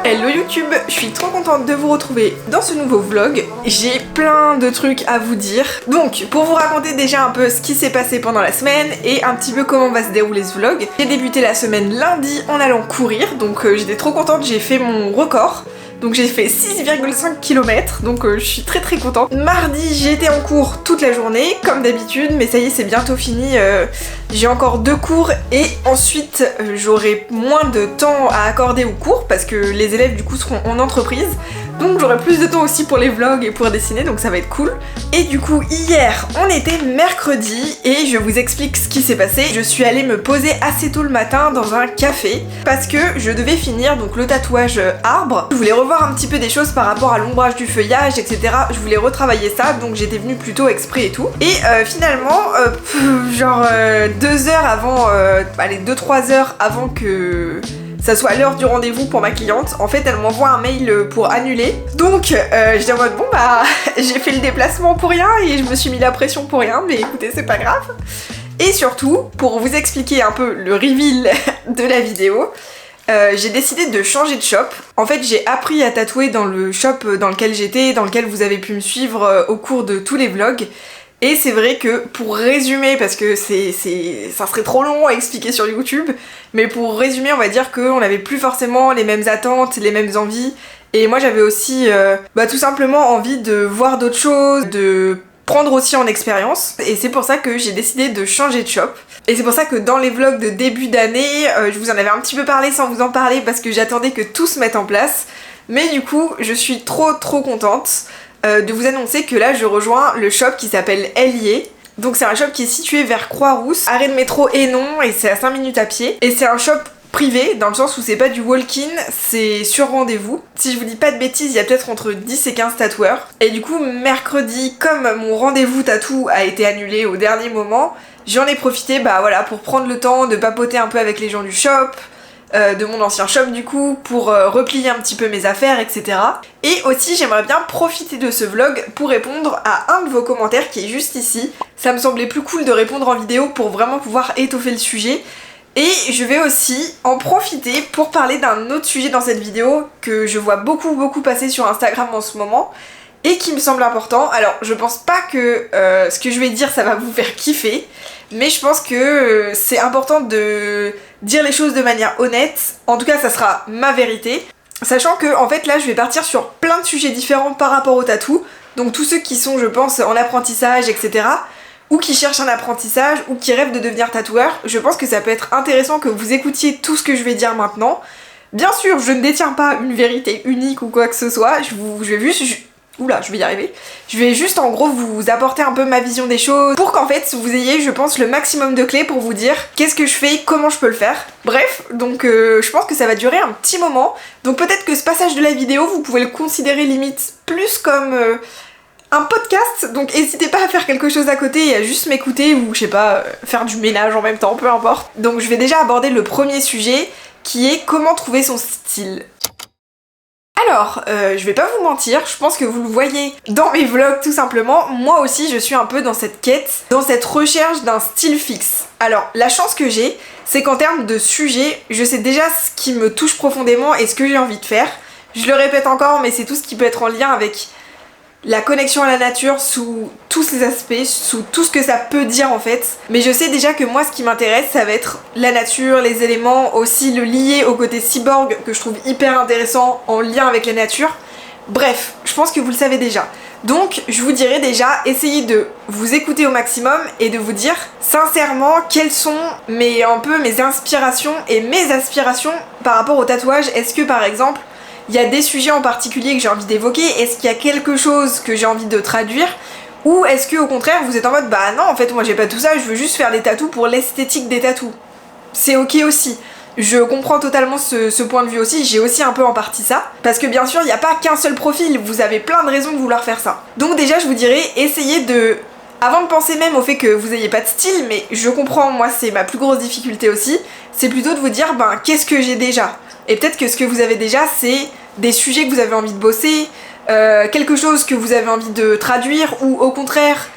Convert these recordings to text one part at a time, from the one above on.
Hello YouTube, je suis trop contente de vous retrouver dans ce nouveau vlog. J'ai plein de trucs à vous dire. Donc, pour vous raconter déjà un peu ce qui s'est passé pendant la semaine et un petit peu comment va se dérouler ce vlog. J'ai débuté la semaine lundi en allant courir, donc j'étais trop contente, j'ai fait mon record. Donc j'ai fait 6,5 km, donc je suis très contente. Mardi, j'ai été en cours toute la journée, comme d'habitude, mais ça y est, c'est bientôt fini. J'ai encore 2 cours et ensuite j'aurai moins de temps à accorder aux cours parce que les élèves du coup seront en entreprise. Donc j'aurai plus de temps aussi pour les vlogs et pour dessiner, donc ça va être cool. Et du coup, hier, on était mercredi et je vous explique ce qui s'est passé. Je suis allée me poser assez tôt le matin dans un café parce que je devais finir donc le tatouage arbre. Je voulais revoir un petit peu des choses par rapport à l'ombrage du feuillage, etc. Je voulais retravailler ça, donc j'étais venue plus tôt exprès et tout. Et finalement, genre 2 heures avant, allez 2-3 heures avant que ça soit l'heure du rendez-vous pour ma cliente, en fait elle m'envoie un mail pour annuler. Donc j'étais en mode bon bah j'ai fait le déplacement pour rien et je me suis mis la pression pour rien, mais écoutez c'est pas grave. Et surtout, pour vous expliquer un peu le reveal de la vidéo, j'ai décidé de changer de shop. En fait j'ai appris à tatouer dans le shop dans lequel j'étais, dans lequel vous avez pu me suivre au cours de tous les vlogs. Et c'est vrai que pour résumer, parce que ça serait trop long à expliquer sur YouTube, mais pour résumer on va dire qu'on n'avait plus forcément les mêmes attentes, les mêmes envies. Et moi j'avais aussi tout simplement envie de voir d'autres choses, de prendre aussi en expérience. Et c'est pour ça que j'ai décidé de changer de shop. Et c'est pour ça que dans les vlogs de début d'année, je vous en avais un petit peu parlé sans vous en parler parce que j'attendais que tout se mette en place. Mais du coup je suis trop contente de vous annoncer que là je rejoins le shop qui s'appelle Ellier. Donc c'est un shop qui est situé vers Croix-Rousse, arrêt de métro Hénon, et c'est à 5 minutes à pied. Et c'est un shop privé, dans le sens où c'est pas du walk-in, c'est sur rendez-vous. Si je vous dis pas de bêtises, il y a peut-être entre 10 et 15 tatoueurs. Et du coup mercredi, comme mon rendez-vous tatou a été annulé au dernier moment, j'en ai profité pour prendre le temps de papoter un peu avec les gens du shop, de mon ancien shop du coup, pour replier un petit peu mes affaires, etc. Et aussi j'aimerais bien profiter de ce vlog pour répondre à un de vos commentaires qui est juste ici. Ça me semblait plus cool de répondre en vidéo pour vraiment pouvoir étoffer le sujet. Et je vais aussi en profiter pour parler d'un autre sujet dans cette vidéo que je vois beaucoup passer sur Instagram en ce moment et qui me semble important. Alors je pense pas que ce que je vais dire ça va vous faire kiffer, mais je pense que c'est important de dire les choses de manière honnête. En tout cas ça sera ma vérité, sachant que en fait là je vais partir sur plein de sujets différents par rapport au tatou. Donc tous ceux qui sont je pense en apprentissage, etc., ou qui cherchent un apprentissage ou qui rêvent de devenir tatoueur, je pense que ça peut être intéressant que vous écoutiez tout ce que je vais dire maintenant. Bien sûr je ne détiens pas une vérité unique ou quoi que ce soit, je vais y arriver. Je vais juste en gros vous apporter un peu ma vision des choses pour qu'en fait vous ayez je pense le maximum de clés pour vous dire qu'est-ce que je fais, comment je peux le faire. Bref, donc je pense que ça va durer un petit moment. Donc peut-être que ce passage de la vidéo vous pouvez le considérer limite plus comme un podcast. Donc n'hésitez pas à faire quelque chose à côté et à juste m'écouter ou je sais pas, faire du ménage en même temps, peu importe. Donc je vais déjà aborder le premier sujet qui est comment trouver son style. Alors, je vais pas vous mentir, je pense que vous le voyez dans mes vlogs tout simplement, moi aussi je suis un peu dans cette quête, dans cette recherche d'un style fixe. Alors, la chance que j'ai, c'est qu'en termes de sujet, je sais déjà ce qui me touche profondément et ce que j'ai envie de faire. Je le répète encore, mais c'est tout ce qui peut être en lien avec la connexion à la nature sous tous ses aspects, sous tout ce que ça peut dire en fait. Mais je sais déjà que moi ce qui m'intéresse ça va être la nature, les éléments, aussi le lier au côté cyborg que je trouve hyper intéressant en lien avec la nature. Bref, je pense que vous le savez déjà. Donc je vous dirais déjà, essayez de vous écouter au maximum et de vous dire sincèrement quelles sont mes inspirations et mes aspirations par rapport au tatouage. Est-ce que par exemple il y a des sujets en particulier que j'ai envie d'évoquer? Est-ce qu'il y a quelque chose que j'ai envie de traduire? Ou est-ce que au contraire vous êtes en mode bah non en fait moi j'ai pas tout ça, je veux juste faire des tatous pour l'esthétique des tatous. C'est ok aussi. Je comprends totalement ce point de vue aussi, j'ai aussi un peu en partie ça. Parce que bien sûr il n'y a pas qu'un seul profil, vous avez plein de raisons de vouloir faire ça. Donc déjà je vous dirais, essayez de... Avant de penser même au fait que vous ayez pas de style, mais je comprends, moi c'est ma plus grosse difficulté aussi, c'est plutôt de vous dire qu'est-ce que j'ai déjà? Et peut-être que ce que vous avez déjà c'est des sujets que vous avez envie de bosser, quelque chose que vous avez envie de traduire, ou au contraire,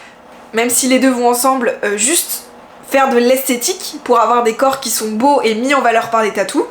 même si les deux vont ensemble, juste faire de l'esthétique pour avoir des corps qui sont beaux et mis en valeur par les tatous.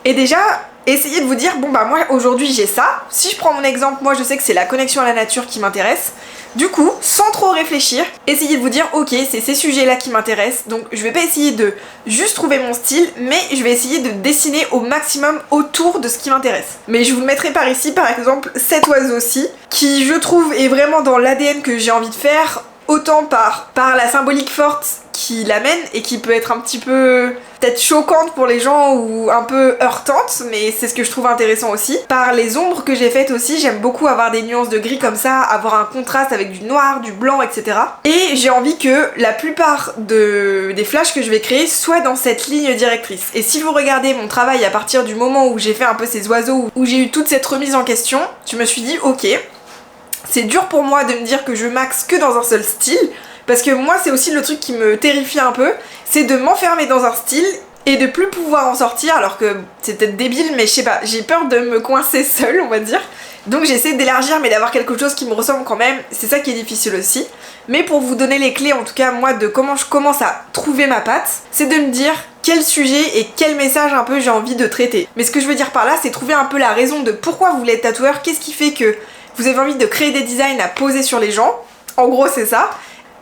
Et déjà, essayez de vous dire, bon bah moi aujourd'hui j'ai ça, si je prends mon exemple, moi je sais que c'est la connexion à la nature qui m'intéresse, du coup, sans trop réfléchir, essayez de vous dire, ok, c'est ces sujets-là qui m'intéressent, donc je vais pas essayer de juste trouver mon style, mais je vais essayer de dessiner au maximum autour de ce qui m'intéresse. Mais je vous le mettrai par ici, par exemple, cet oiseau-ci, qui je trouve est vraiment dans l'ADN que j'ai envie de faire, autant par la symbolique forte qui l'amène et qui peut être un petit peu peut-être choquante pour les gens ou un peu heurtante, mais c'est ce que je trouve intéressant aussi. Par les ombres que j'ai faites aussi, j'aime beaucoup avoir des nuances de gris comme ça, avoir un contraste avec du noir, du blanc, etc. Et j'ai envie que la plupart des flashs que je vais créer soient dans cette ligne directrice. Et si vous regardez mon travail à partir du moment où j'ai fait un peu ces oiseaux, où j'ai eu toute cette remise en question, je me suis dit ok, c'est dur pour moi de me dire que je maxe que dans un seul style, parce que moi c'est aussi le truc qui me terrifie un peu, c'est de m'enfermer dans un style et de plus pouvoir en sortir, alors que c'est peut-être débile, mais je sais pas, j'ai peur de me coincer seule, on va dire. Donc j'essaie d'élargir mais d'avoir quelque chose qui me ressemble quand même, c'est ça qui est difficile aussi. Mais pour vous donner les clés, en tout cas moi, de comment je commence à trouver ma patte, c'est de me dire quel sujet et quel message un peu j'ai envie de traiter. Mais ce que je veux dire par là, c'est trouver un peu la raison de pourquoi vous voulez être tatoueur, qu'est-ce qui fait que vous avez envie de créer des designs à poser sur les gens. En gros c'est ça.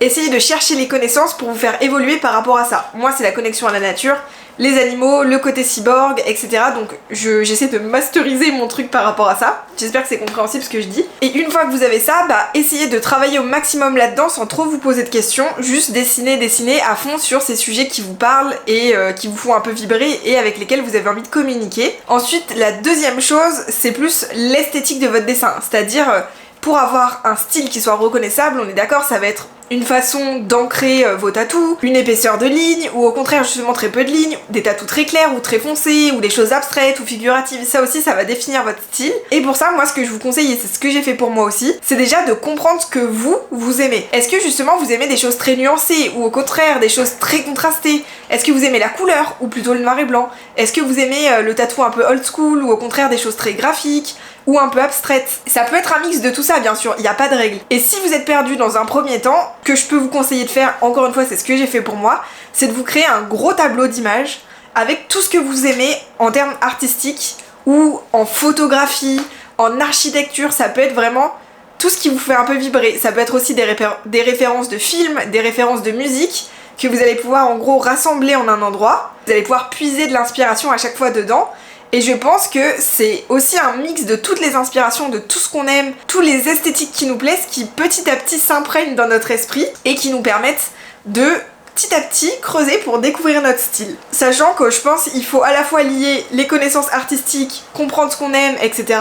Essayez de chercher les connaissances pour vous faire évoluer par rapport à ça. Moi c'est la connexion à la nature, les animaux, le côté cyborg, etc. Donc j'essaie de masteriser mon truc par rapport à ça. J'espère que c'est compréhensible ce que je dis. Et une fois que vous avez ça, bah essayez de travailler au maximum là-dedans sans trop vous poser de questions. Juste dessiner à fond sur ces sujets qui vous parlent et qui vous font un peu vibrer et avec lesquels vous avez envie de communiquer. Ensuite, la deuxième chose, c'est plus l'esthétique de votre dessin. C'est-à-dire, pour avoir un style qui soit reconnaissable, on est d'accord, ça va être une façon d'ancrer vos tatous, une épaisseur de lignes, ou au contraire justement très peu de lignes, des tatous très clairs ou très foncés, ou des choses abstraites ou figuratives, ça aussi ça va définir votre style. Et pour ça, moi ce que je vous conseille, et c'est ce que j'ai fait pour moi aussi, c'est déjà de comprendre ce que vous aimez. Est-ce que justement vous aimez des choses très nuancées, ou au contraire des choses très contrastées? Est-ce que vous aimez la couleur, ou plutôt le noir et blanc? Est-ce que vous aimez le tatou un peu old school, ou au contraire des choses très graphiques ou un peu abstraite? Ça peut être un mix de tout ça bien sûr, il n'y a pas de règle. Et si vous êtes perdu dans un premier temps, que je peux vous conseiller de faire, encore une fois c'est ce que j'ai fait pour moi, c'est de vous créer un gros tableau d'images avec tout ce que vous aimez en termes artistiques ou en photographie, en architecture, ça peut être vraiment tout ce qui vous fait un peu vibrer. Ça peut être aussi des références de films, des références de musique que vous allez pouvoir en gros rassembler en un endroit. Vous allez pouvoir puiser de l'inspiration à chaque fois dedans. Et je pense que c'est aussi un mix de toutes les inspirations, de tout ce qu'on aime, tous les esthétiques qui nous plaisent, qui petit à petit s'imprègnent dans notre esprit et qui nous permettent de petit à petit creuser pour découvrir notre style. Sachant que je pense qu'il faut à la fois lier les connaissances artistiques, comprendre ce qu'on aime, etc.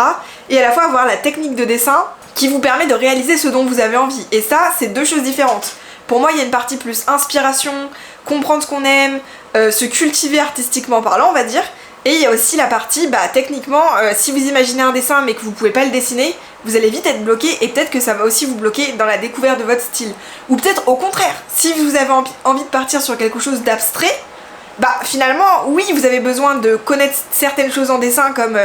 et à la fois avoir la technique de dessin qui vous permet de réaliser ce dont vous avez envie. Et ça, c'est deux choses différentes. Pour moi, il y a une partie plus inspiration, comprendre ce qu'on aime, se cultiver artistiquement parlant, on va dire. Et il y a aussi la partie, bah techniquement, si vous imaginez un dessin mais que vous pouvez pas le dessiner, vous allez vite être bloqué et peut-être que ça va aussi vous bloquer dans la découverte de votre style. Ou peut-être au contraire, si vous avez envie de partir sur quelque chose d'abstrait, bah finalement, oui, vous avez besoin de connaître certaines choses en dessin comme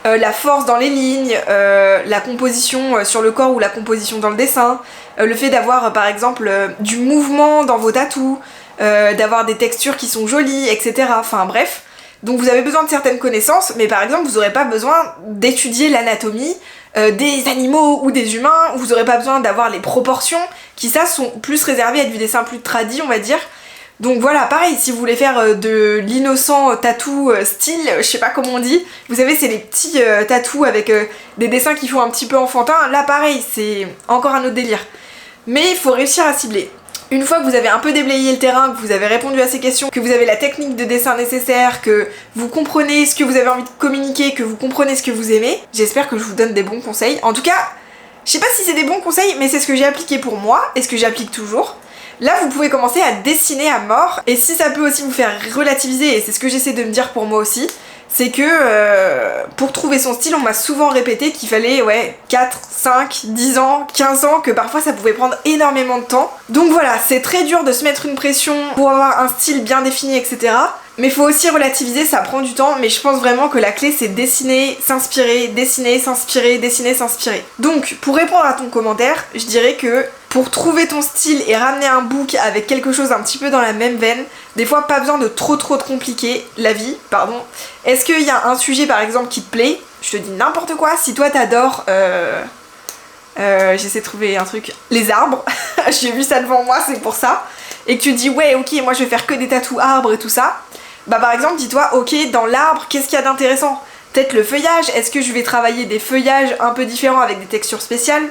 la force dans les lignes, la composition sur le corps ou la composition dans le dessin, le fait d'avoir par exemple du mouvement dans vos tatous, d'avoir des textures qui sont jolies, etc. Enfin bref. Donc vous avez besoin de certaines connaissances, mais par exemple vous n'aurez pas besoin d'étudier l'anatomie des animaux ou des humains, vous n'aurez pas besoin d'avoir les proportions, qui ça sont plus réservées à du dessin plus tradi on va dire. Donc voilà, pareil, si vous voulez faire de l'innocent tatou style, je sais pas comment on dit, vous savez c'est les petits tatous avec des dessins qui font un petit peu enfantin, là pareil, c'est encore un autre délire. Mais il faut réussir à cibler. Une fois que vous avez un peu déblayé le terrain, que vous avez répondu à ces questions, que vous avez la technique de dessin nécessaire, que vous comprenez ce que vous avez envie de communiquer, que vous comprenez ce que vous aimez, j'espère que je vous donne des bons conseils. En tout cas, je sais pas si c'est des bons conseils, mais c'est ce que j'ai appliqué pour moi et ce que j'applique toujours. Là, vous pouvez commencer à dessiner à mort, et si ça peut aussi vous faire relativiser, et c'est ce que j'essaie de me dire pour moi aussi, c'est que pour trouver son style, on m'a souvent répété qu'il fallait 4, 5, 10 ans, 15 ans, que parfois ça pouvait prendre énormément de temps. Donc voilà, c'est très dur de se mettre une pression pour avoir un style bien défini, etc. Mais faut aussi relativiser, ça prend du temps, mais je pense vraiment que la clé c'est dessiner, s'inspirer, dessiner, s'inspirer, dessiner, s'inspirer. Donc pour répondre à ton commentaire, je dirais que pour trouver ton style et ramener un book avec quelque chose un petit peu dans la même veine, des fois pas besoin de trop compliquer la vie, pardon. Est-ce qu'il y a un sujet par exemple qui te plaît? Je te dis n'importe quoi, si toi t'adores... j'essaie de trouver un truc, les arbres, j'ai vu ça devant moi, c'est pour ça, et que tu dis ouais ok moi je vais faire que des tatous arbres et tout ça, bah par exemple dis-toi ok dans l'arbre qu'est-ce qu'il y a d'intéressant? Peut-être le feuillage, est-ce que je vais travailler des feuillages un peu différents avec des textures spéciales?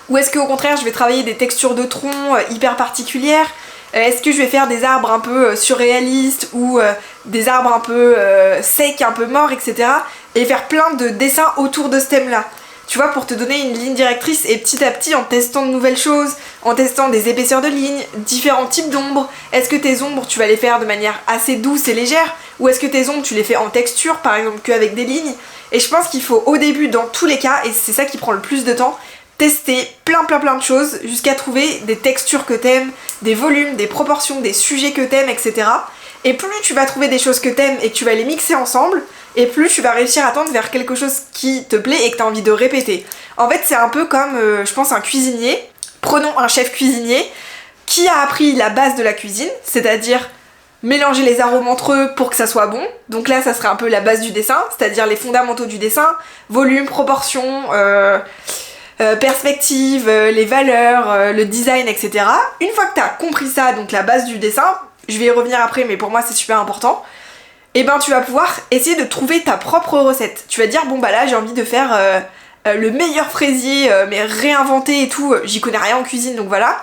Ou est-ce qu'au contraire je vais travailler des textures de tronc hyper particulières? Est-ce que je vais faire des arbres un peu surréalistes ou des arbres un peu secs, un peu morts, etc. Et faire plein de dessins autour de ce thème-là. Tu vois, pour te donner une ligne directrice et petit à petit en testant de nouvelles choses, en testant des épaisseurs de lignes, différents types d'ombres. Est-ce que tes ombres tu vas les faire de manière assez douce et légère, ou est-ce que tes ombres tu les fais en texture, par exemple qu'avec des lignes? Et je pense qu'il faut au début, dans tous les cas, et c'est ça qui prend le plus de temps, tester plein de choses jusqu'à trouver des textures que t'aimes, des volumes, des proportions, des sujets que t'aimes, etc. Et plus tu vas trouver des choses que t'aimes et que tu vas les mixer ensemble, et plus tu vas réussir à tendre vers quelque chose qui te plaît et que t'as envie de répéter. En fait c'est un peu comme, je pense, un cuisinier. Prenons un chef cuisinier qui a appris la base de la cuisine, c'est-à-dire mélanger les arômes entre eux pour que ça soit bon. Donc là ça serait un peu la base du dessin, c'est-à-dire les fondamentaux du dessin, volume, proportion, perspective, les valeurs, le design, etc. Une fois que t'as compris ça, donc la base du dessin, je vais y revenir après mais pour moi c'est super important, et ben tu vas pouvoir essayer de trouver ta propre recette. Tu vas dire bon bah là j'ai envie de faire le meilleur fraisier mais réinventé et tout, j'y connais rien en cuisine donc voilà.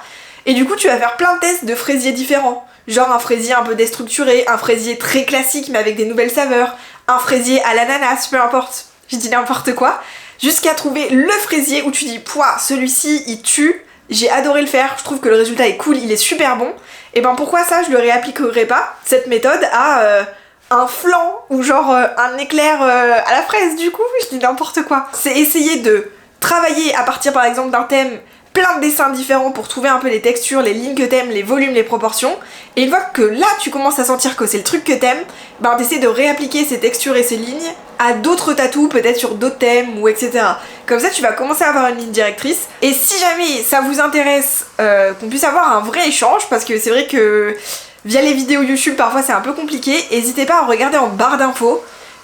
Et du coup tu vas faire plein de tests de fraisiers différents, genre un fraisier un peu déstructuré, un fraisier très classique mais avec des nouvelles saveurs, un fraisier à l'ananas, peu importe, je dis n'importe quoi, jusqu'à trouver le fraisier où tu dis pouah celui-ci il tue, j'ai adoré le faire, je trouve que le résultat est cool, il est super bon. Et ben pourquoi ça je le réappliquerai pas, cette méthode, à un flan ou genre un éclair à la fraise du coup, je dis n'importe quoi. C'est essayer de travailler à partir par exemple d'un thème, plein de dessins différents pour trouver un peu les textures, les lignes que t'aimes, les volumes, les proportions. Et une fois que là tu commences à sentir que c'est le truc que t'aimes, ben t'essaies de réappliquer ces textures et ces lignes à d'autres tatous, peut-être sur d'autres thèmes ou etc. Comme ça tu vas commencer à avoir une ligne directrice. Et si jamais ça vous intéresse qu'on puisse avoir un vrai échange, parce que c'est vrai que via les vidéos YouTube parfois c'est un peu compliqué, n'hésitez pas à regarder en barre d'infos.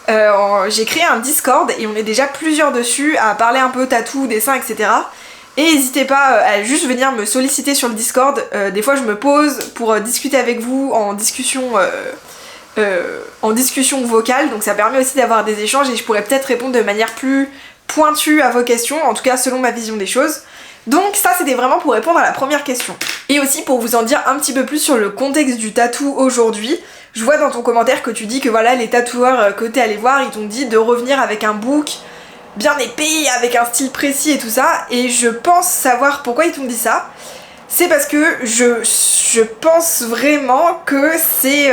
J'ai créé un Discord et on est déjà plusieurs dessus à parler un peu tatou, dessin, etc. Et n'hésitez pas à juste venir me solliciter sur le Discord. Des fois je me pose pour discuter avec vous en discussion vocale, donc ça permet aussi d'avoir des échanges et je pourrais peut-être répondre de manière plus pointue à vos questions, en tout cas selon ma vision des choses. Donc ça c'était vraiment pour répondre à la première question. Et aussi pour vous en dire un petit peu plus sur le contexte du tatou aujourd'hui. Je vois dans ton commentaire que tu dis que voilà, les tatoueurs que t'es allé voir, ils t'ont dit de revenir avec un book bien épais, avec un style précis et tout ça, et je pense savoir pourquoi ils t'ont dit ça. C'est parce que je pense vraiment que c'est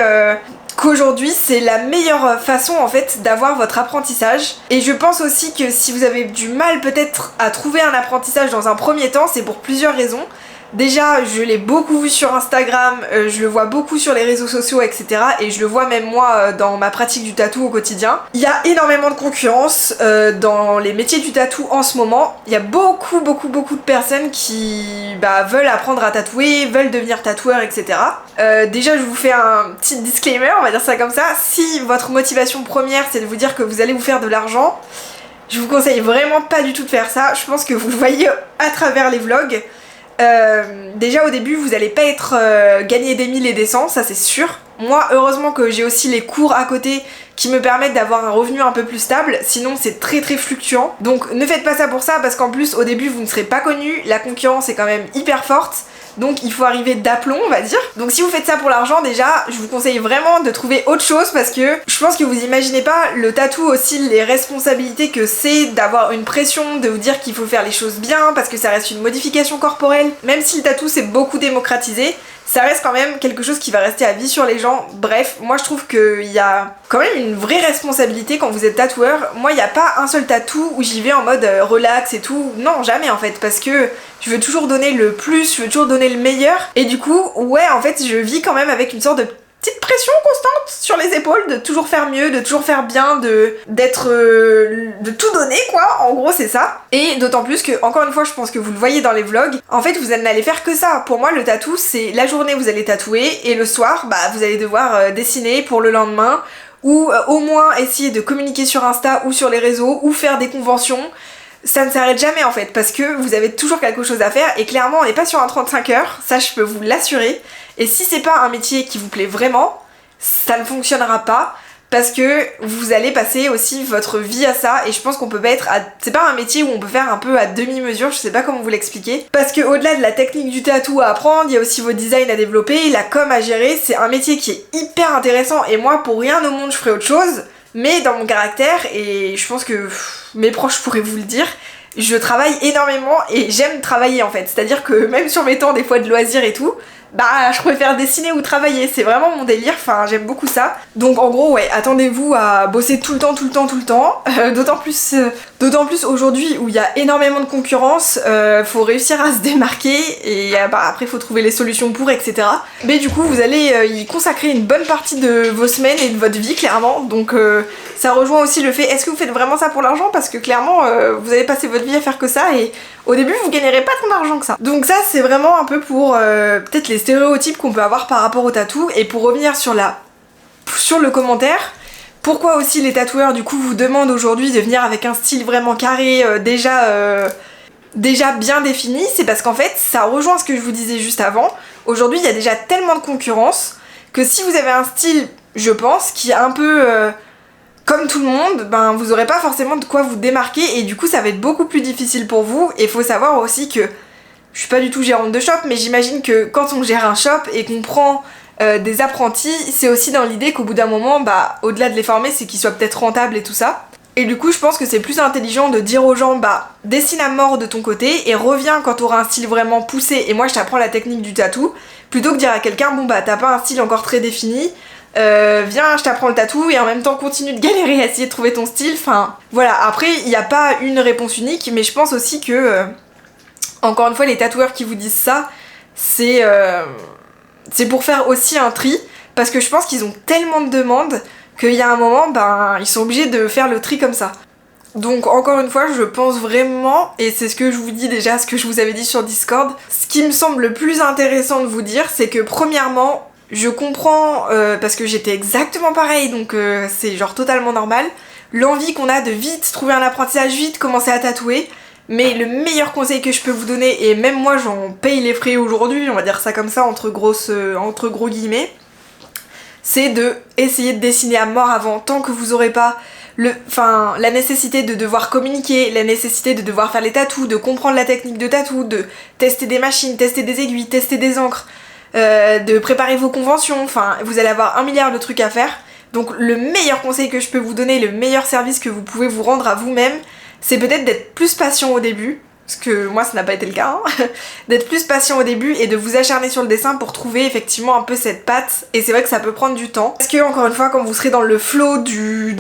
qu'aujourd'hui c'est la meilleure façon en fait d'avoir votre apprentissage. Et je pense aussi que si vous avez du mal peut-être à trouver un apprentissage dans un premier temps, c'est pour plusieurs raisons. Déjà, je l'ai beaucoup vu sur Instagram, je le vois beaucoup sur les réseaux sociaux, etc. Et je le vois même moi dans ma pratique du tatou au quotidien. Il y a énormément de concurrence dans les métiers du tatou en ce moment. Il y a beaucoup de personnes qui veulent apprendre à tatouer, veulent devenir tatoueur, etc. Déjà, je vous fais un petit disclaimer, on va dire ça comme ça. Si votre motivation première, c'est de vous dire que vous allez vous faire de l'argent, je vous conseille vraiment pas du tout de faire ça. Je pense que vous le voyez à travers les vlogs. Déjà au début vous allez pas être gagner des 1000 et des 100, ça c'est sûr. Moi heureusement que j'ai aussi les cours à côté qui me permettent d'avoir un revenu un peu plus stable, sinon c'est très fluctuant. Donc ne faites pas ça pour ça parce qu'en plus au début vous ne serez pas connu, la concurrence est quand même hyper forte. Donc il faut arriver d'aplomb on va dire. Donc si vous faites ça pour l'argent déjà, je vous conseille vraiment de trouver autre chose parce que je pense que vous imaginez pas le tatou aussi les responsabilités que c'est d'avoir une pression, de vous dire qu'il faut faire les choses bien parce que ça reste une modification corporelle. Même si le tatou c'est beaucoup démocratisé, ça reste quand même quelque chose qui va rester à vie sur les gens. Bref, moi je trouve qu'il y a quand même une vraie responsabilité quand vous êtes tatoueur. Moi il n'y a pas un seul tatou où j'y vais en mode relax et tout. Non, jamais en fait, parce que je veux toujours donner le plus, je veux toujours donner le meilleur. Et du coup, ouais, en fait, je vis quand même avec une sorte de petite pression constante sur les épaules de toujours faire mieux, de toujours faire bien, de tout donner quoi, en gros c'est ça. Et d'autant plus que, encore une fois, je pense que vous le voyez dans les vlogs, en fait vous n'allez faire que ça. Pour moi le tatou c'est la journée vous allez tatouer et le soir bah vous allez devoir dessiner pour le lendemain ou au moins essayer de communiquer sur Insta ou sur les réseaux ou faire des conventions. Ça ne s'arrête jamais en fait parce que vous avez toujours quelque chose à faire et clairement on n'est pas sur un 35 heures, ça je peux vous l'assurer. Et si c'est pas un métier qui vous plaît vraiment, ça ne fonctionnera pas parce que vous allez passer aussi votre vie à ça et je pense qu'on peut pas être à... C'est pas un métier où on peut faire un peu à demi-mesure, je sais pas comment vous l'expliquer. Parce que au-delà de la technique du tatou à apprendre, il y a aussi vos designs à développer, la com à gérer, c'est un métier qui est hyper intéressant et moi pour rien au monde je ferais autre chose. Mais dans mon caractère, et je pense que mes proches pourraient vous le dire, je travaille énormément et j'aime travailler en fait. C'est-à-dire que même sur mes temps des fois de loisirs et tout, bah je préfère dessiner ou travailler, c'est vraiment mon délire, enfin j'aime beaucoup ça. Donc en gros ouais, attendez-vous à bosser tout le temps, d'autant plus aujourd'hui où il y a énormément de concurrence, faut réussir à se démarquer et bah, après faut trouver les solutions pour etc. Mais du coup vous allez y consacrer une bonne partie de vos semaines et de votre vie clairement, donc ça rejoint aussi le fait, est-ce que vous faites vraiment ça pour l'argent? Parce que clairement vous allez passer votre vie à faire que ça et au début vous gagnerez pas tant d'argent que ça. Donc ça c'est vraiment un peu pour peut-être les stéréotypes qu'on peut avoir par rapport au tatou. Et pour revenir sur le commentaire, pourquoi aussi les tatoueurs du coup vous demandent aujourd'hui de venir avec un style vraiment carré déjà bien défini, c'est parce qu'en fait ça rejoint ce que je vous disais juste avant. Aujourd'hui il y a déjà tellement de concurrence que si vous avez un style, je pense, qui est un peu comme tout le monde, ben vous aurez pas forcément de quoi vous démarquer et du coup ça va être beaucoup plus difficile pour vous. Et faut savoir aussi que je suis pas du tout gérante de shop, mais j'imagine que quand on gère un shop et qu'on prend des apprentis, c'est aussi dans l'idée qu'au bout d'un moment, bah au-delà de les former, c'est qu'ils soient peut-être rentables et tout ça. Et du coup je pense que c'est plus intelligent de dire aux gens bah dessine à mort de ton côté et reviens quand t'auras un style vraiment poussé et moi je t'apprends la technique du tatou, plutôt que dire à quelqu'un bon bah t'as pas un style encore très défini, viens je t'apprends le tatou et en même temps continue de galérer à essayer de trouver ton style. Enfin voilà, après il n'y a pas une réponse unique, mais je pense aussi que encore une fois les tatoueurs qui vous disent ça, c'est pour faire aussi un tri, parce que je pense qu'ils ont tellement de demandes qu'il y a un moment ben ils sont obligés de faire le tri comme ça. Donc encore une fois je pense vraiment, et c'est ce que je vous dis déjà, ce que je vous avais dit sur Discord, ce qui me semble le plus intéressant de vous dire c'est que premièrement je comprends, parce que j'étais exactement pareil, donc c'est genre totalement normal, l'envie qu'on a de vite trouver un apprentissage, vite commencer à tatouer, mais le meilleur conseil que je peux vous donner, et même moi j'en paye les frais aujourd'hui, on va dire ça comme ça entre gros guillemets, c'est de essayer de dessiner à mort avant, tant que vous aurez pas la nécessité de devoir communiquer, la nécessité de devoir faire les tatous, de comprendre la technique de tatou, de tester des machines, tester des aiguilles, tester des encres, de préparer vos conventions, enfin vous allez avoir 1 milliard de trucs à faire. Donc le meilleur conseil que je peux vous donner, le meilleur service que vous pouvez vous rendre à vous-même, c'est peut-être d'être plus patient au début, parce que moi ça n'a pas été le cas, hein. D'être plus patient au début et de vous acharner sur le dessin pour trouver effectivement un peu cette patte, et c'est vrai que ça peut prendre du temps. Parce que encore une fois, quand vous serez dans le flow du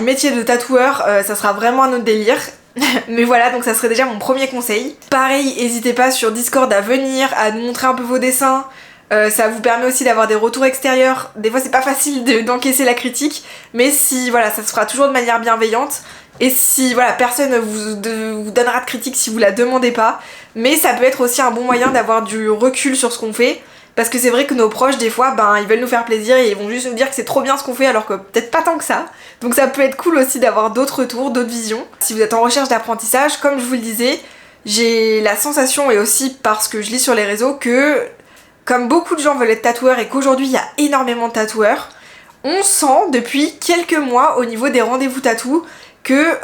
métier de tatoueur, ça sera vraiment un autre délire. Mais voilà, donc ça serait déjà mon premier conseil. Pareil, n'hésitez pas sur Discord à venir, à nous montrer un peu vos dessins. Ça vous permet aussi d'avoir des retours extérieurs. Des fois c'est pas facile d'encaisser la critique, mais si voilà, ça se fera toujours de manière bienveillante. Et si voilà, personne vous donnera de critique si vous la demandez pas, mais ça peut être aussi un bon moyen d'avoir du recul sur ce qu'on fait, parce que c'est vrai que nos proches des fois ben ils veulent nous faire plaisir et ils vont juste nous dire que c'est trop bien ce qu'on fait alors que peut-être pas tant que ça. Donc ça peut être cool aussi d'avoir d'autres retours, d'autres visions. Si vous êtes en recherche d'apprentissage, comme je vous le disais, j'ai la sensation, et aussi parce que je lis sur les réseaux, que comme beaucoup de gens veulent être tatoueurs et qu'aujourd'hui il y a énormément de tatoueurs, on sent depuis quelques mois au niveau des rendez-vous tatou que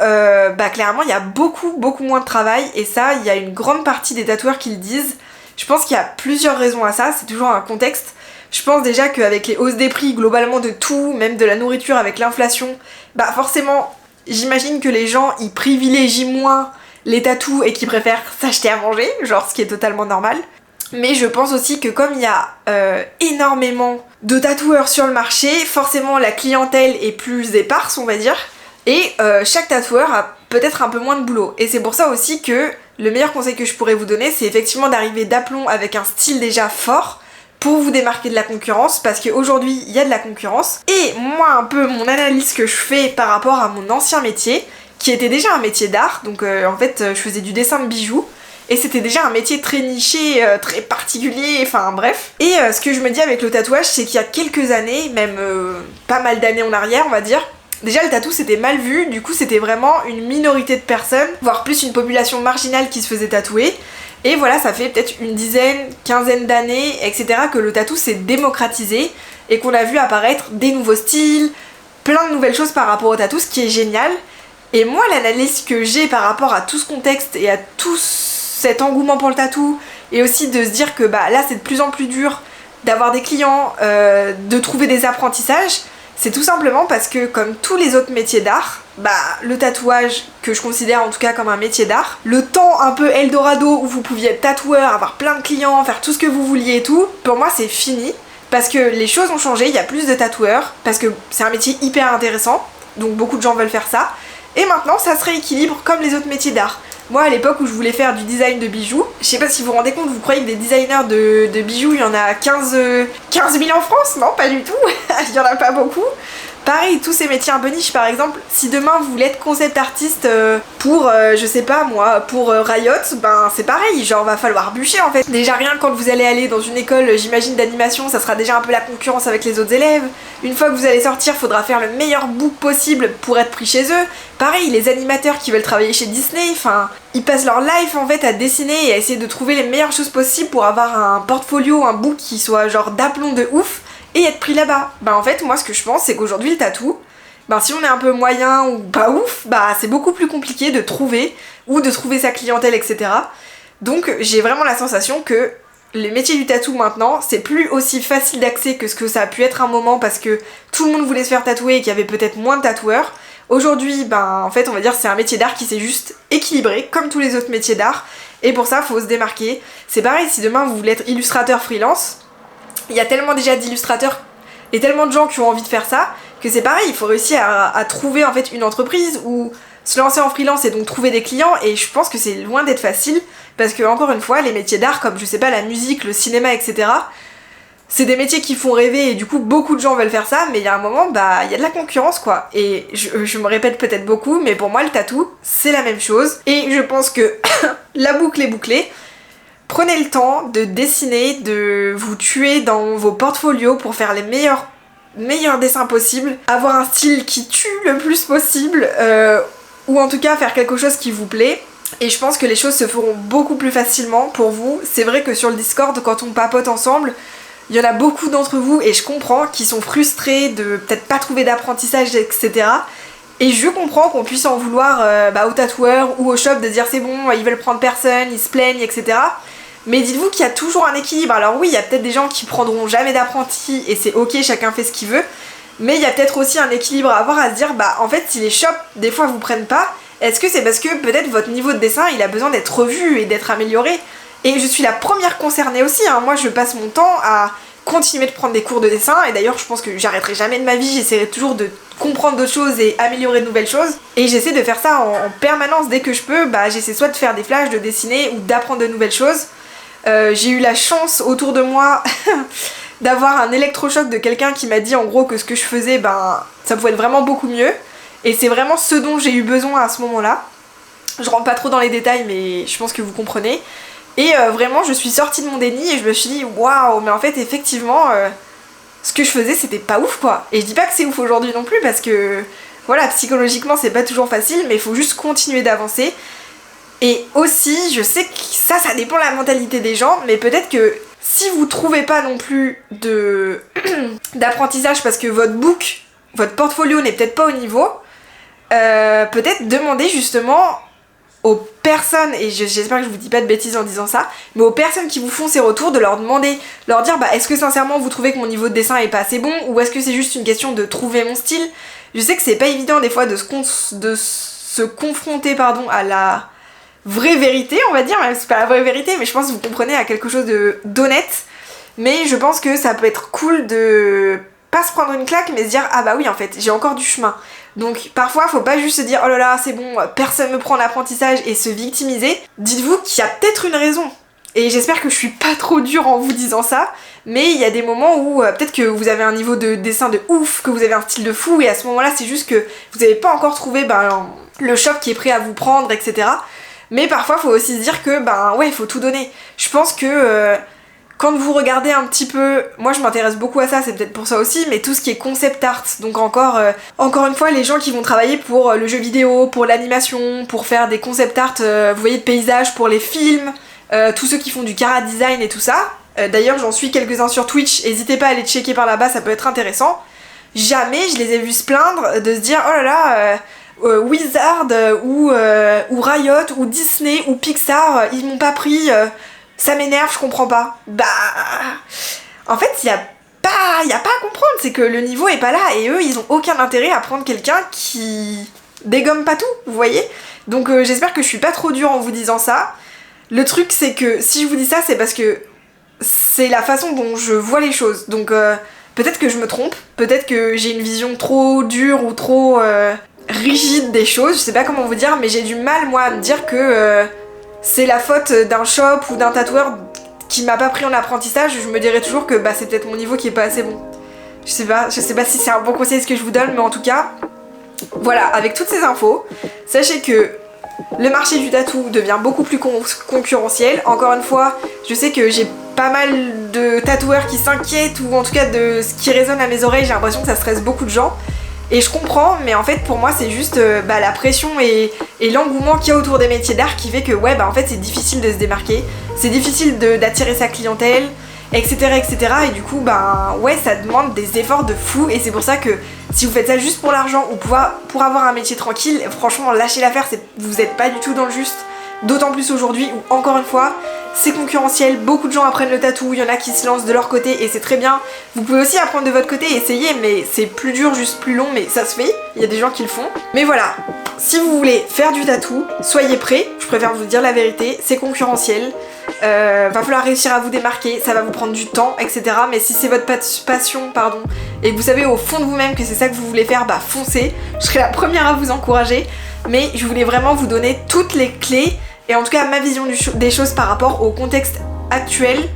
clairement il y a beaucoup moins de travail, et ça il y a une grande partie des tatoueurs qui le disent. Je pense qu'il y a plusieurs raisons à ça, c'est toujours un contexte. Je pense déjà qu'avec les hausses des prix globalement de tout, même de la nourriture avec l'inflation, bah forcément j'imagine que les gens ils privilégient moins les tatous et qu'ils préfèrent s'acheter à manger, genre ce qui est totalement normal. Mais je pense aussi que comme il y a énormément de tatoueurs sur le marché, forcément la clientèle est plus éparse on va dire, et chaque tatoueur a peut-être un peu moins de boulot. Et c'est pour ça aussi que le meilleur conseil que je pourrais vous donner, c'est effectivement d'arriver d'aplomb avec un style déjà fort, pour vous démarquer de la concurrence, parce qu'aujourd'hui il y a de la concurrence. Et moi un peu mon analyse que je fais par rapport à mon ancien métier, qui était déjà un métier d'art, donc en fait je faisais du dessin de bijoux, et c'était déjà un métier très niché, très particulier, enfin bref. Et ce que je me dis avec le tatouage, c'est qu'il y a quelques années, même pas mal d'années en arrière on va dire, déjà le tatou c'était mal vu, du coup c'était vraiment une minorité de personnes, voire plus une population marginale qui se faisait tatouer. Et voilà, ça fait peut-être une dizaine, quinzaine d'années, etc. que le tatou s'est démocratisé et qu'on a vu apparaître des nouveaux styles, plein de nouvelles choses par rapport au tatou, ce qui est génial. Et moi, l'analyse que j'ai par rapport à tout ce contexte et à tout cet engouement pour le tatou, et aussi de se dire que bah là c'est de plus en plus dur d'avoir des clients, de trouver des apprentissages, c'est tout simplement parce que comme tous les autres métiers d'art, bah le tatouage, que je considère en tout cas comme un métier d'art, le temps un peu Eldorado où vous pouviez être tatoueur, avoir plein de clients, faire tout ce que vous vouliez et tout, pour moi c'est fini. Parce que les choses ont changé, il y a plus de tatoueurs, parce que c'est un métier hyper intéressant, donc beaucoup de gens veulent faire ça. Et maintenant ça se rééquilibre comme les autres métiers d'art. Moi à l'époque où je voulais faire du design de bijoux, je sais pas si vous vous rendez compte, vous croyez que des designers de bijoux il y en a 15 000 en France? Non, pas du tout, il y en a pas beaucoup. Pareil, tous ces métiers un peu niche, par exemple, si demain vous voulez être concept artiste pour, je sais pas moi, pour Riot, ben c'est pareil, genre va falloir bûcher en fait. Déjà rien quand vous allez aller dans une école, j'imagine d'animation, ça sera déjà un peu la concurrence avec les autres élèves. Une fois que vous allez sortir, faudra faire le meilleur book possible pour être pris chez eux. Pareil, les animateurs qui veulent travailler chez Disney, enfin, ils passent leur life en fait à dessiner et à essayer de trouver les meilleures choses possibles pour avoir un portfolio, un book qui soit genre d'aplomb de ouf. Et être pris là-bas. Bah en fait moi ce que je pense c'est qu'aujourd'hui le tatou, bah si on est un peu moyen ou pas ouf, bah c'est beaucoup plus compliqué de trouver ou de trouver sa clientèle, etc. Donc j'ai vraiment la sensation que les métiers du tatou maintenant c'est plus aussi facile d'accès que ce que ça a pu être un moment, parce que tout le monde voulait se faire tatouer et qu'il y avait peut-être moins de tatoueurs. Aujourd'hui bah en fait on va dire c'est un métier d'art qui s'est juste équilibré comme tous les autres métiers d'art, et pour ça faut se démarquer. C'est pareil si demain vous voulez être illustrateur freelance, il y a tellement déjà d'illustrateurs et tellement de gens qui ont envie de faire ça que c'est pareil, il faut réussir à trouver en fait une entreprise ou se lancer en freelance et donc trouver des clients, et je pense que c'est loin d'être facile parce que encore une fois les métiers d'art comme je sais pas la musique, le cinéma, etc. c'est des métiers qui font rêver et du coup beaucoup de gens veulent faire ça, mais il y a un moment bah il y a de la concurrence quoi, et je me répète peut-être beaucoup mais pour moi le tatou c'est la même chose, et je pense que la boucle est bouclée. Prenez le temps de dessiner, de vous tuer dans vos portfolios pour faire les meilleurs dessins possibles, avoir un style qui tue le plus possible, ou en tout cas faire quelque chose qui vous plaît. Et je pense que les choses se feront beaucoup plus facilement pour vous. C'est vrai que sur le Discord, quand on papote ensemble, il y en a beaucoup d'entre vous, et je comprends, qui sont frustrés de peut-être pas trouver d'apprentissage, etc. Et je comprends qu'on puisse en vouloir aux tatoueurs ou au shop de dire c'est bon, ils veulent prendre personne, ils se plaignent, etc. Mais dites-vous qu'il y a toujours un équilibre. Alors oui, il y a peut-être des gens qui prendront jamais d'apprentis et c'est ok, chacun fait ce qu'il veut. Mais il y a peut-être aussi un équilibre à avoir, à se dire bah en fait si les shops des fois vous prennent pas, est-ce que c'est parce que peut-être votre niveau de dessin il a besoin d'être revu et d'être amélioré? Et je suis la première concernée aussi, hein. Moi je passe mon temps à continuer de prendre des cours de dessin, et d'ailleurs je pense que j'arrêterai jamais de ma vie, j'essaierai toujours de comprendre d'autres choses et améliorer de nouvelles choses, et j'essaie de faire ça en permanence. Dès que je peux, bah j'essaie soit de faire des flashs, de dessiner ou d'apprendre de nouvelles choses. J'ai eu la chance autour de moi d'avoir un électrochoc de quelqu'un qui m'a dit en gros que ce que je faisais, ben ça pouvait être vraiment beaucoup mieux, et c'est vraiment ce dont j'ai eu besoin à ce moment-là. Je rentre pas trop dans les détails mais je pense que vous comprenez. Et vraiment je suis sortie de mon déni et je me suis dit waouh, mais en fait effectivement ce que je faisais c'était pas ouf quoi. Et je dis pas que c'est ouf aujourd'hui non plus, parce que voilà, psychologiquement c'est pas toujours facile, mais il faut juste continuer d'avancer. Et aussi, je sais que ça dépend de la mentalité des gens, mais peut-être que si vous trouvez pas non plus d'apprentissage parce que votre book, votre portfolio n'est peut-être pas au niveau, peut-être demandez justement aux personnes, et j'espère que je vous dis pas de bêtises en disant ça, mais aux personnes qui vous font ces retours, de leur demander, leur dire bah est-ce que sincèrement vous trouvez que mon niveau de dessin est pas assez bon, ou est-ce que c'est juste une question de trouver mon style. Je sais que c'est pas évident des fois de se confronter à la vraie vérité, on va dire, même si c'est pas la vraie vérité, mais je pense que vous comprenez, à quelque chose d'honnête. Mais je pense que ça peut être cool de pas se prendre une claque, mais se dire ah bah oui en fait j'ai encore du chemin. Donc parfois faut pas juste se dire oh là là c'est bon, personne me prend en apprentissage et se victimiser. Dites-vous qu'il y a peut-être une raison. Et j'espère que je suis pas trop dure en vous disant ça, mais il y a des moments où peut-être que vous avez un niveau de dessin de ouf, que vous avez un style de fou, et à ce moment-là c'est juste que vous n'avez pas encore trouvé le shop qui est prêt à vous prendre, etc. Mais parfois faut aussi se dire que ouais, il faut tout donner. Je pense que quand vous regardez un petit peu, moi je m'intéresse beaucoup à ça, c'est peut-être pour ça aussi, mais tout ce qui est concept art, donc encore une fois les gens qui vont travailler pour le jeu vidéo, pour l'animation, pour faire des concept art, vous voyez, de paysages pour les films, tous ceux qui font du chara design et tout ça. D'ailleurs j'en suis quelques-uns sur Twitch, n'hésitez pas à aller checker par là-bas, ça peut être intéressant. Jamais je les ai vus se plaindre de se dire oh là là, Wizard ou Riot ou Disney ou Pixar, ils m'ont pas pris... ça m'énerve, je comprends pas. En fait, y a pas à comprendre, c'est que le niveau est pas là et eux, ils ont aucun intérêt à prendre quelqu'un qui dégomme pas tout, vous voyez. Donc j'espère que je suis pas trop dure en vous disant ça. Le truc, c'est que si je vous dis ça, c'est parce que c'est la façon dont je vois les choses. Donc peut-être que je me trompe, peut-être que j'ai une vision trop dure ou trop rigide des choses, je sais pas comment vous dire, mais j'ai du mal, moi, à me dire que... c'est la faute d'un shop ou d'un tatoueur qui m'a pas pris en apprentissage, je me dirais toujours que c'est peut-être mon niveau qui est pas assez bon. Je sais pas si c'est un bon conseil ce que je vous donne, mais en tout cas, voilà, avec toutes ces infos, sachez que le marché du tatou devient beaucoup plus concurrentiel. Encore une fois, je sais que j'ai pas mal de tatoueurs qui s'inquiètent, ou en tout cas de ce qui résonne à mes oreilles, j'ai l'impression que ça stresse beaucoup de gens. Et je comprends, mais en fait pour moi c'est juste la pression et l'engouement qu'il y a autour des métiers d'art qui fait que en fait c'est difficile de se démarquer, c'est difficile d'attirer sa clientèle, etc. Et du coup ça demande des efforts de fou, et c'est pour ça que si vous faites ça juste pour l'argent ou pour avoir un métier tranquille, franchement lâchez l'affaire, vous êtes pas du tout dans le juste. D'autant plus aujourd'hui où, encore une fois, c'est concurrentiel, beaucoup de gens apprennent le tatou, il y en a qui se lancent de leur côté et c'est très bien. Vous pouvez aussi apprendre de votre côté et essayer, mais c'est plus dur, juste plus long, mais ça se fait, il y a des gens qui le font. Mais voilà, si vous voulez faire du tatou, soyez prêts, je préfère vous dire la vérité, c'est concurrentiel, va falloir réussir à vous démarquer, ça va vous prendre du temps, etc. Mais si c'est votre passion, et que vous savez au fond de vous-même que c'est ça que vous voulez faire, foncez, je serai la première à vous encourager. Mais je voulais vraiment vous donner toutes les clés, et en tout cas ma vision des choses par rapport au contexte actuel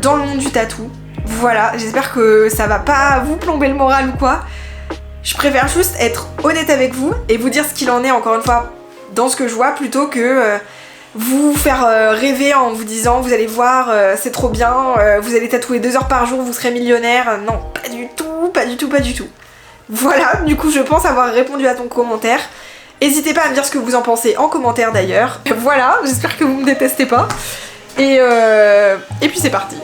dans le monde du tatou. Voilà, j'espère que ça va pas vous plomber le moral ou quoi. Je préfère juste être honnête avec vous et vous dire ce qu'il en est, encore une fois, dans ce que je vois, plutôt que vous faire rêver en vous disant vous allez voir, c'est trop bien, vous allez tatouer 2 heures par jour, vous serez millionnaire. Non, pas du tout. Voilà, du coup je pense avoir répondu à ton commentaire. N'hésitez pas à me dire ce que vous en pensez en commentaire d'ailleurs. Voilà, j'espère que vous me détestez pas. Et puis c'est parti.